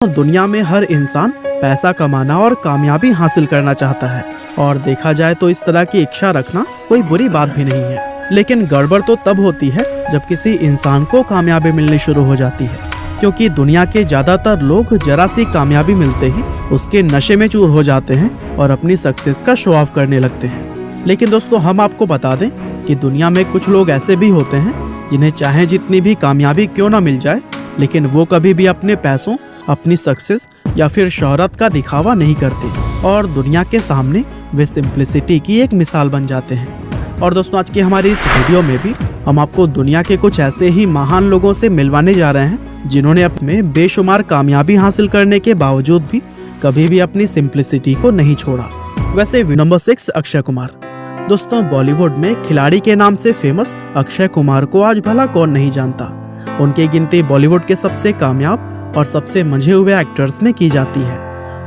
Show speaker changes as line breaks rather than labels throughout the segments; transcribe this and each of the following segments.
दुनिया में हर इंसान पैसा कमाना और कामयाबी हासिल करना चाहता है और देखा जाए तो इस तरह की इच्छा रखना कोई बुरी बात भी नहीं है। लेकिन गड़बड़ तो तब होती है जब किसी इंसान को कामयाबी मिलनी शुरू हो जाती है, क्योंकि दुनिया के ज़्यादातर लोग जरा सी कामयाबी मिलते ही उसके नशे में चूर हो जाते हैं और अपनी सक्सेस का शो ऑफ करने लगते हैं। लेकिन दोस्तों, हम आपको बता दें कि दुनिया में कुछ लोग ऐसे भी होते हैं जिन्हें चाहे जितनी भी कामयाबी क्यों ना मिल जाए, लेकिन वो कभी भी अपने पैसों, अपनी सक्सेस या फिर शोहरत का दिखावा नहीं करते और दुनिया के सामने वे सिंप्लिसिटी की एक मिसाल बन जाते हैं। और दोस्तों, आज की हमारी इस वीडियो में भी हम आपको दुनिया के कुछ ऐसे ही महान लोगों से मिलवाने जा रहे हैं जिन्होंने अपने बेशुमार कामयाबी हासिल करने के बावजूद भी कभी भी अपनी सिंप्लिसिटी को नहीं छोड़ा। वैसे नंबर 6, अक्षय कुमार। दोस्तों, बॉलीवुड में खिलाड़ी के नाम से फेमस अक्षय कुमार को आज भला कौन नहीं जानता। उनकी गिनती बॉलीवुड के सबसे कामयाब और सबसे मंझे हुए एक्टर्स में की जाती है।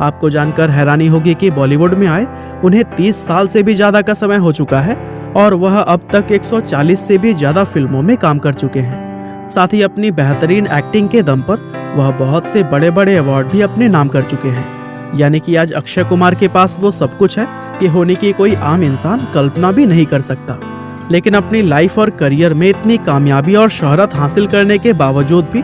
आपको जानकर हैरानी होगी कि बॉलीवुड में आए उन्हें 30 साल से भी ज़्यादा का समय हो चुका है और वह अब तक 140 से भी ज़्यादा फिल्मों में काम कर चुके हैं। साथ ही अपनी बेहतरीन एक्टिंग के दम पर वह बहुत से बड़े बड़े अवार्ड भी अपने नाम कर चुके हैं। यानी कि आज अक्षय कुमार के पास वो सब कुछ है कि होने की कोई आम इंसान कल्पना भी नहीं कर सकता। लेकिन अपनी लाइफ और करियर में इतनी कामयाबी और शोहरत हासिल करने के बावजूद भी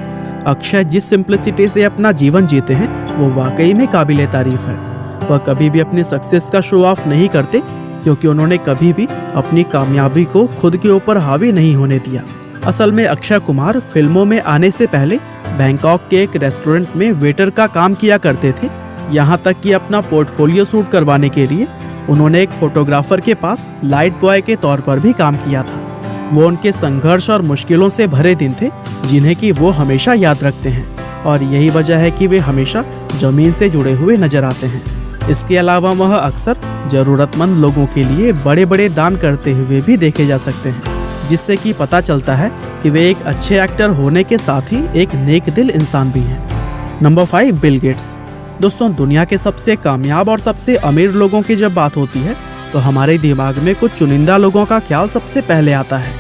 अक्षय जिस सिंप्लिसिटी से अपना जीवन जीते हैं वो वाकई में काबिले तारीफ है। वह कभी भी अपनी सक्सेस का शो ऑफ नहीं करते, क्योंकि उन्होंने कभी भी अपनी कामयाबी को खुद के ऊपर हावी नहीं होने दिया। असल में अक्षय कुमार फिल्मों में आने से पहले बैंकॉक के एक रेस्टोरेंट में वेटर का काम किया करते थे। यहाँ तक कि अपना पोर्टफोलियो शूट करवाने के लिए उन्होंने एक फोटोग्राफर के पास लाइट बॉय के तौर पर भी काम किया था। वो उनके संघर्ष और मुश्किलों से भरे दिन थे जिन्हें कि वो हमेशा याद रखते हैं और यही वजह है कि वे हमेशा जमीन से जुड़े हुए नजर आते हैं। इसके अलावा वह अक्सर जरूरतमंद लोगों के लिए बड़े बड़े दान करते हुए भी देखे जा सकते हैं, जिससे कि पता चलता है कि वे एक अच्छे एक्टर होने के साथ ही एक नेक दिल इंसान भी हैं। Number 5, Bill Gates. दोस्तों, दुनिया के सबसे कामयाब और सबसे अमीर लोगों की जब बात होती है तो हमारे दिमाग में कुछ चुनिंदा लोगों का ख्याल सबसे पहले आता है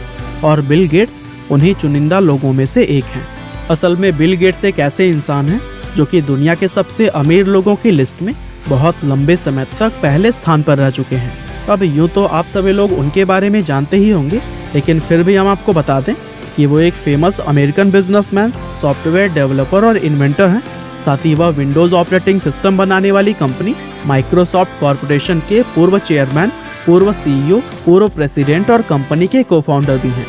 और बिल गेट्स उन्हीं चुनिंदा लोगों में से एक हैं। असल में बिल गेट्स एक ऐसे इंसान हैं जो कि दुनिया के सबसे अमीर लोगों की लिस्ट में बहुत लंबे समय तक पहले स्थान पर रह चुके हैं। अब यूँ तो आप सभी लोग उनके बारे में जानते ही होंगे, लेकिन फिर भी हम आपको बता दें कि वो एक famous American businessman, software developer और इन्वेंटर हैं। साथ ही वह विंडोज ऑपरेटिंग सिस्टम बनाने वाली कंपनी माइक्रोसॉफ्ट कॉरपोरेशन के पूर्व चेयरमैन, पूर्व सीईओ, पूर्व प्रेसिडेंट और कंपनी के को-फाउंडर भी हैं।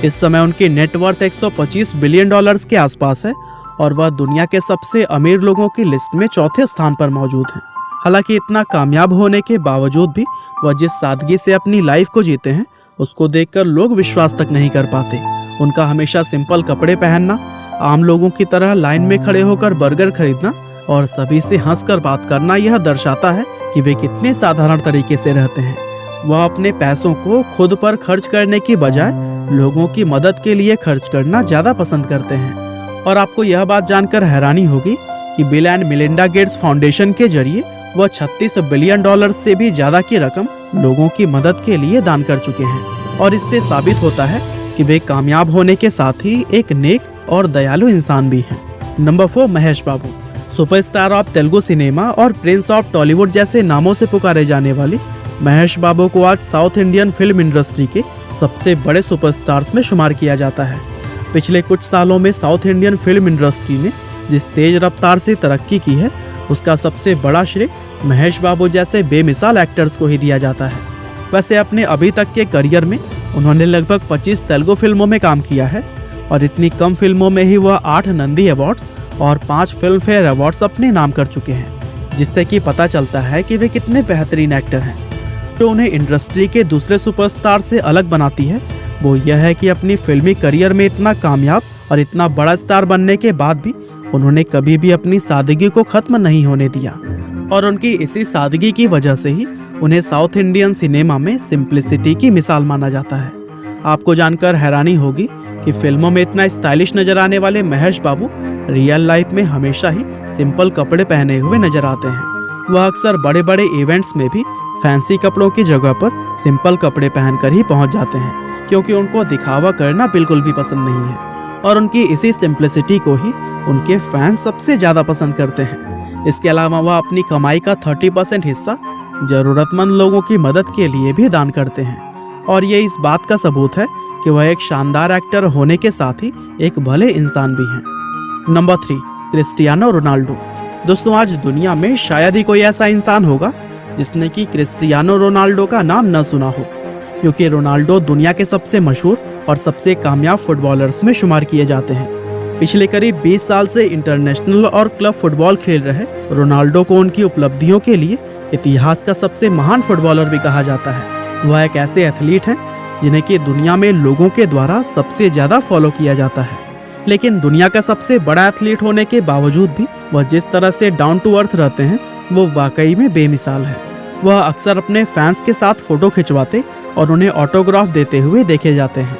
इस समय उनकी नेटवर्थ $125 बिलियन के आसपास है और वह दुनिया के सबसे अमीर लोगों की लिस्ट में चौथे स्थान पर मौजूद हैं। हालांकि इतना कामयाब होने के बावजूद भी वह जिस सादगी से अपनी लाइफ को जीते हैं उसको देखकर लोग विश्वास तक नहीं कर पाते। उनका हमेशा सिंपल कपड़े पहनना, आम लोगों की तरह लाइन में खड़े होकर बर्गर खरीदना और सभी से हंसकर बात करना यह दर्शाता है कि वे कितने साधारण तरीके से रहते हैं। वह अपने पैसों को खुद पर खर्च करने की बजाय लोगों की मदद के लिए खर्च करना ज़्यादा पसंद करते हैं। और आपको यह बात जानकर हैरानी होगी कि bill and Melinda Gates foundation के जरिए वह $36 बिलियन से भी ज़्यादा की रकम लोगों की मदद के लिए दान कर चुके हैं। और इससे साबित होता है कि वे कामयाब होने के साथ ही एक नेक और दयालु इंसान भी हैं। Number 4, Mahesh Babu. Superstar of Telugu cinema और प्रिंस ऑफ टॉलीवुड जैसे नामों से पुकारे जाने वाले महेश बाबू को आज साउथ इंडियन फिल्म इंडस्ट्री के सबसे बड़े सुपरस्टार्स में शुमार किया जाता है। पिछले कुछ सालों में साउथ इंडियन फिल्म इंडस्ट्री ने जिस तेज रफ्तार से तरक्की की है उसका सबसे बड़ा श्रेय महेश बाबू जैसे बेमिसाल एक्टर्स को ही दिया जाता है। वैसे अपने अभी तक के करियर में उन्होंने लगभग 25 तेलुगु फिल्मों में काम किया है और इतनी कम फिल्मों में ही वह 8 नंदी अवार्ड्स और 5 फिल्म फेयर अवार्ड्स अपने नाम कर चुके हैं, जिससे कि पता चलता है कि वे कितने बेहतरीन एक्टर हैं। तो उन्हें इंडस्ट्री के दूसरे सुपरस्टार से अलग बनाती है वो यह है कि अपनी फिल्मी करियर में इतना कामयाब और इतना बड़ा स्टार बनने के बाद भी उन्होंने कभी भी अपनी सादगी को खत्म नहीं होने दिया और उनकी इसी सादगी की वजह से ही उन्हें साउथ इंडियन सिनेमा में सिंप्लिसिटी की मिसाल माना जाता है। आपको जानकर हैरानी होगी कि फिल्मों में इतना स्टाइलिश नजर आने वाले महेश बाबू रियल लाइफ में हमेशा ही सिंपल कपड़े पहने हुए नजर आते हैं। वह अक्सर बड़े बड़े इवेंट्स में भी फैंसी कपड़ों की जगह पर सिंपल कपड़े पहनकर ही पहुंच जाते हैं, क्योंकि उनको दिखावा करना बिल्कुल भी पसंद नहीं है। और उनकी इसी सिंप्लिसिटी को ही उनके फैंस सबसे ज़्यादा पसंद करते हैं। इसके अलावा वह अपनी कमाई का 30% हिस्सा ज़रूरतमंद लोगों की मदद के लिए भी दान करते हैं और ये इस बात का सबूत है कि वह एक शानदार एक्टर होने के साथ ही एक भले इंसान भी हैं। Number 3, Cristiano Ronaldo. दोस्तों, आज दुनिया में शायद ही कोई ऐसा इंसान होगा जिसने कि क्रिस्टियानो रोनाल्डो का नाम न सुना हो, क्योंकि रोनाल्डो दुनिया के सबसे मशहूर और सबसे कामयाब फुटबॉलर्स में शुमार किए जाते हैं। पिछले करीब 20 साल से इंटरनेशनल और क्लब फुटबॉल खेल रहे रोनाल्डो को उनकी उपलब्धियों के लिए इतिहास का सबसे महान फुटबॉलर भी कहा जाता है। वह एक ऐसे एथलीट हैं जिन्हें कि दुनिया में लोगों के द्वारा सबसे ज़्यादा फॉलो किया जाता है। लेकिन दुनिया का सबसे बड़ा एथलीट होने के बावजूद भी वह जिस तरह से डाउन टू अर्थ रहते हैं वो वाकई में बेमिसाल है। वह अक्सर अपने फैंस के साथ फोटो खिंचवाते और उन्हें ऑटोग्राफ देते हुए देखे जाते हैं।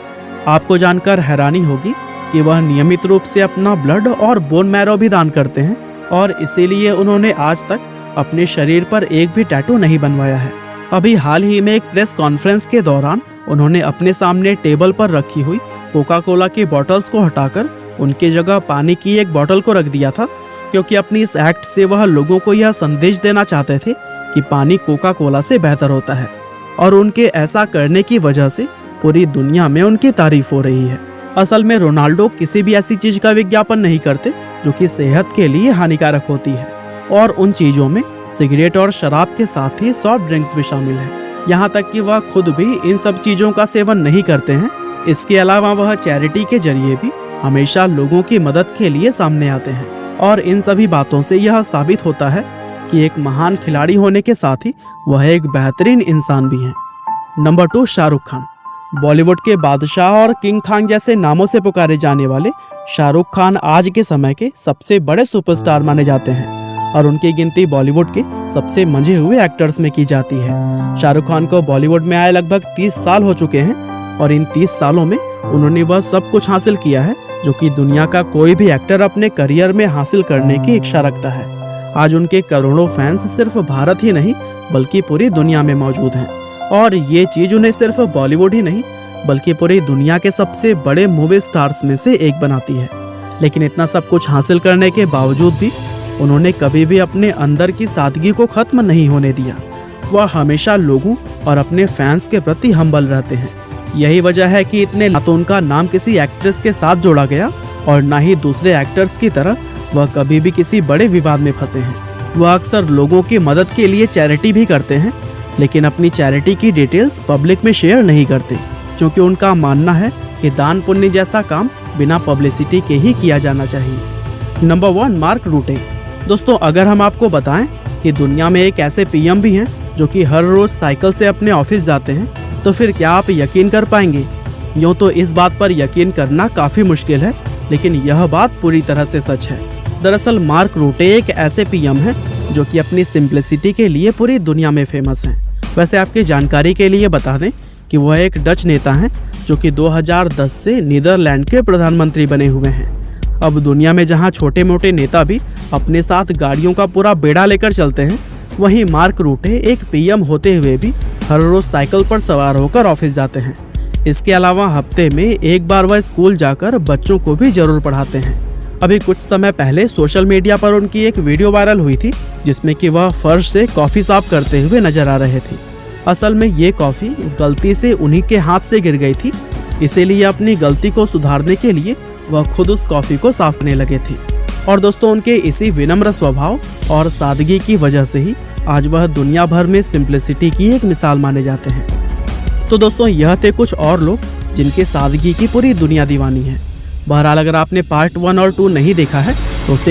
आपको जानकर हैरानी होगी कि वह नियमित रूप से अपना ब्लड और बोन मैरो भी दान करते हैं और इसीलिए उन्होंने आज तक अपने शरीर पर एक भी टैटू नहीं बनवाया है। अभी हाल ही में एक प्रेस कॉन्फ्रेंस के दौरान उन्होंने अपने सामने टेबल पर रखी हुई कोका कोला की बॉटल्स को हटाकर उनकी जगह पानी की एक बॉटल को रख दिया था, क्योंकि अपनी इस एक्ट से वह लोगों को यह संदेश देना चाहते थे कि पानी कोका कोला से बेहतर होता है और उनके ऐसा करने की वजह से पूरी दुनिया में उनकी तारीफ हो रही है। असल में रोनाल्डो किसी भी ऐसी चीज का विज्ञापन नहीं करते जो कि सेहत के लिए हानिकारक होती है, और उन चीजों में सिगरेट और शराब के साथ ही सॉफ्ट ड्रिंक्स भी शामिल है। यहाँ तक कि वह खुद भी इन सब चीजों का सेवन नहीं करते हैं। इसके अलावा वह चैरिटी के जरिए भी हमेशा लोगों की मदद के लिए सामने आते हैं, और इन सभी बातों से यह साबित होता है कि एक महान खिलाड़ी होने के साथ ही वह एक बेहतरीन इंसान भी हैं। नंबर 2, शाहरुख खान। बॉलीवुड के बादशाह और किंग खान जैसे नामों से पुकारे जाने वाले शाहरुख खान आज के समय के सबसे बड़े सुपरस्टार माने जाते हैं और उनकी गिनती बॉलीवुड के सबसे मंझे हुए एक्टर्स में की जाती है। शाहरुख खान को बॉलीवुड में आए लगभग 30 साल हो चुके हैं और इन 30 सालों में उन्होंने वह सब कुछ हासिल किया है जो कि दुनिया का कोई भी एक्टर अपने करियर में हासिल करने की इच्छा रखता है। आज उनके करोड़ों फैंस सिर्फ भारत ही नहीं बल्कि पूरी दुनिया में मौजूद हैं, और ये चीज उन्हें सिर्फ बॉलीवुड ही नहीं बल्कि पूरी दुनिया के सबसे बड़े मूवी स्टार्स में से एक बनाती है। लेकिन इतना सब कुछ हासिल करने के बावजूद भी उन्होंने कभी भी अपने अंदर की सादगी को खत्म नहीं होने दिया। वह हमेशा लोगों और अपने फैंस के प्रति हम्बल रहते हैं। यही वजह है कि इतने ना तो उनका नाम किसी एक्ट्रेस के साथ जोड़ा गया और ना ही दूसरे एक्टर्स की तरह वह कभी भी किसी बड़े विवाद में फंसे हैं। वह अक्सर लोगों की मदद के लिए चैरिटी भी करते हैं, लेकिन अपनी चैरिटी की डिटेल्स पब्लिक में शेयर नहीं करते, क्योंकि उनका मानना है कि दान पुण्य जैसा काम बिना पब्लिसिटी के ही किया जाना चाहिए। Number 1, mark रूटे। दोस्तों, अगर हम आपको बताएं कि दुनिया में एक ऐसे पीएम भी हैं जो कि हर रोज साइकिल से अपने ऑफिस जाते हैं, तो फिर क्या आप यकीन कर पाएंगे? यूँ तो इस बात पर यकीन करना काफ़ी मुश्किल है, लेकिन यह बात पूरी तरह से सच है। दरअसल मार्क रूटे एक ऐसे पीएम हैं जो कि अपनी सिंप्लिसिटी के लिए पूरी दुनिया में फेमस हैं। वैसे आपकी जानकारी के लिए बता दें कि वह एक डच नेता हैं जो कि 2010 से नीदरलैंड के प्रधानमंत्री बने हुए हैं। अब दुनिया में जहां छोटे मोटे नेता भी अपने साथ गाड़ियों का पूरा बेड़ा लेकर चलते हैं, वहीं मार्क रूटे एक पीएम होते हुए भी हर रोज साइकिल पर सवार होकर ऑफिस जाते हैं। इसके अलावा हफ्ते में एक बार वह स्कूल जाकर बच्चों को भी जरूर पढ़ाते हैं। अभी कुछ समय पहले सोशल मीडिया पर उनकी एक वीडियो वायरल हुई थी जिसमें कि वह फर्श से कॉफ़ी साफ करते हुए नजर आ रहे थे। असल में ये कॉफ़ी गलती से उन्हीं के हाथ से गिर गई थी, इसीलिए अपनी गलती को सुधारने के लिए वह खुद उस कॉफ़ी को साफ करने लगे थे। और दोस्तों, उनके इसी विनम्र स्वभाव और सादगी की वजह से ही आज वह दुनिया भर में सिंप्लिसिटी की एक मिसाल माने जाते हैं। तो दोस्तों, यह थे कुछ और लोग जिनके सादगी की पूरी दुनिया दीवानी है। बहरहाल, अगर आपने पार्ट 1 और 2 नहीं देखा है तो उसे